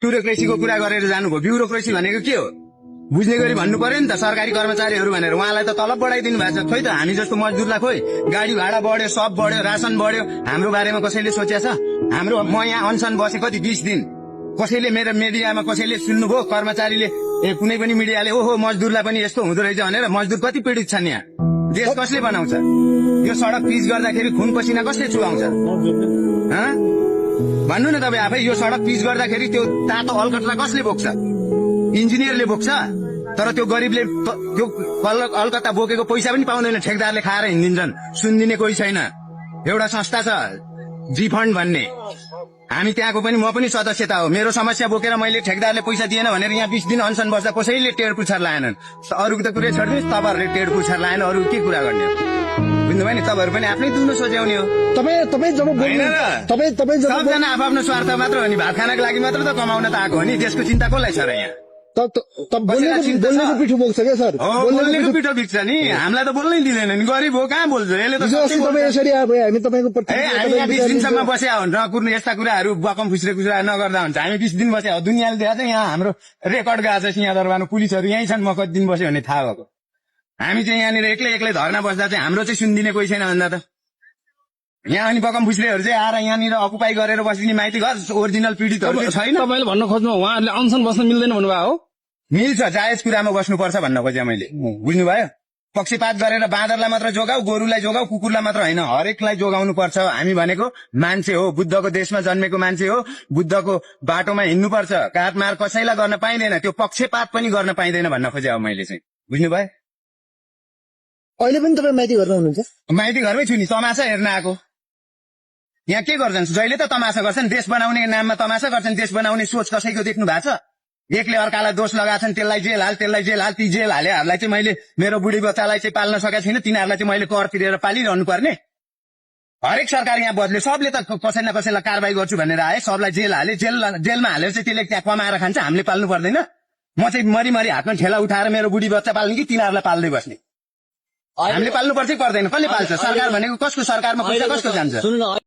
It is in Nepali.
ब्युरोक्रेसीको कुरा गरेर जानुभयो। ब्युरोक्रेसी भनेको के हो बुझ्ने गरी भन्नु पर्यो नि त। सरकारी कर्मचारीहरू भनेर उहाँलाई त तलब बढाइदिनु भएको छ। खोइ त हामी जस्तो मजदुरलाई खोइ गाडी भाडा बढ्यो, सब बढ्यो, राशन बढ्यो, हाम्रो बारेमा कसैले सोचेछ? हाम्रो म यहाँ अनसन बसे कति 20 दिन, कसैले मेरो मिडियामा कसैले सुन्नुभयो? कर्मचारीले कुनै पनि मिडियाले ओहो मजदुरलाई पनि यस्तो हुँदो रहेछ भनेर? मजदुर कति पीडित छन् यहाँ? देश कसले बनाउँछ? यो सडक पिच गर्दाखेरि खुन पसिना कसले चुहाउँछ? भन्नु न तपाईँ आफै। यो सडक पिच गर्दाखेरि त्यो तातो अलकट्रा कसले बोक्छ? इन्जिनियरले बोक्छ। तर त्यो गरिबले त्यो अलकत्ता बोकेको पैसा पनि पाउँदैन, ठेकदारले खाएर हिँडिन्छन्। सुनिदिने कोही छैन। एउटा संस्था छ जी फन्ड भन्ने, हामी त्यहाँको पनि म पनि सदस्यता हो। मेरो समस्या बोकेर मैले ठेकदारले पैसा दिएन भनेर यहाँ 20 दिन अनसन बस्दा कसैले टेड पुछार लाएनन्। अरूको त कुरै छोड्दिनुहोस्, तपाईँहरूले टेड पुछार लाएन, अरू के कुरा गर्ने हो? बुझ्नुभयो नि? तपाईँहरू पनि आफ्नै दुनो सोच्याउने हो। सबजना आफ्नो स्वार्थ मात्र हो नि। भात खानको लागि मात्र त कमाउन त आएको हो नि। त्यसको चिन्ता कसलाई छ र यहाँ? बोल्नेको पिठो बोक्छ क्या सर? बोल्नेको पिठो बिक्छ नि। हामीलाई त बोल्नै दिँदैन नि। गरिब हो कहाँ बोल्छ? यसले त यसरी हामी तपाईँको हामी यहाँ 20 दिनसम्म बस्या हो। नकुर्ने यस्ता कुराहरू बकम फुस्रे कुरा नगर्दा हुन्छ। हामी 20 दिन बस्या हो। दुनियाँले देखाएको छ यहाँ हाम्रो रेकर्ड गएको छ। सिंहदरबारमा पुलिसहरू यहीँ छन्। म कति दिन बस्यो भन्ने थाहा भएको। हामी चाहिँ यहाँनिर एक्लै धर्ना बस्दा चाहिँ हाम्रो चाहिँ सुनिदिने कोही छैन भन्दा त यहाँ अनि बकम फुस्रेहरू चाहिँ आएर यहाँनिर अकुपाई गरेर बस्ने माइती घर ओरिजिनल पीडितहरू छैन। तपाईँले भन्न खोज्नु उहाँहरूले अनसन बस्न मिल्दैन भन्नुभयो हो? मिल्छ, जायज कुरामा बस्नुपर्छ भन्न खोजेँ मैले। बुझ्नुभयो? पक्षपात गरेर बाँदरलाई मात्र जोगाऊ, गोरुलाई जोगाऊ, कुकुरलाई मात्र होइन, हरेकलाई जोगाउनु पर्छ। हामी भनेको मान्छे हो, बुद्धको देशमा जन्मेको मान्छे हो, बुद्धको बाटोमा हिँड्नुपर्छ। काटमार कसैलाई गर्न पाइँदैन, त्यो पक्षपात पनि गर्न पाइँदैन भन्न खोजेँ अब मैले चाहिँ। बुझ्नुभयो? अहिले पनि तपाईँ माइती घरमा हुनुहुन्छ? माइती घरमै छु नि, तमासा हेर्न आएको। यहाँ के गर्छन्? जहिले त तमासा गर्छन्, देश बनाउने नाममा तमासा गर्छन्। देश बनाउने सोच कसैको देख्नु भएको छ? एकले अर्कालाई दोष लगाछन्, त्यसलाई जेल हाल, त्यसलाई जेल हाल। ती जेल हालेहरूलाई चाहिँ मैले मेरो बुढी बच्चालाई चाहिँ पाल्न सकेको छैन, तिनीहरूलाई चाहिँ मैले कर तिरेर पालिरहनु पर्ने? हरेक सरकार यहाँ बदल्यो, सबले त कसै न कसैलाई कारवाही गर्छु भनेर आए, सबलाई जेल हाले। जेलमा हालेर चाहिँ त्यसले त्यहाँ कमाएर खान्छ, हामीले पाल्नु पर्दैन? म चाहिँ मरिमरि हातमा ठेला उठाएर मेरो बुढी बच्चा पाल्ने कि तिनीहरूलाई पाल्दै बस्ने? हामीले पाल्नु पर्छ कि पर्दैन? कसले पाल्छ? सरकार भनेको कसको? सरकारमा पैसा कसको जान्छ?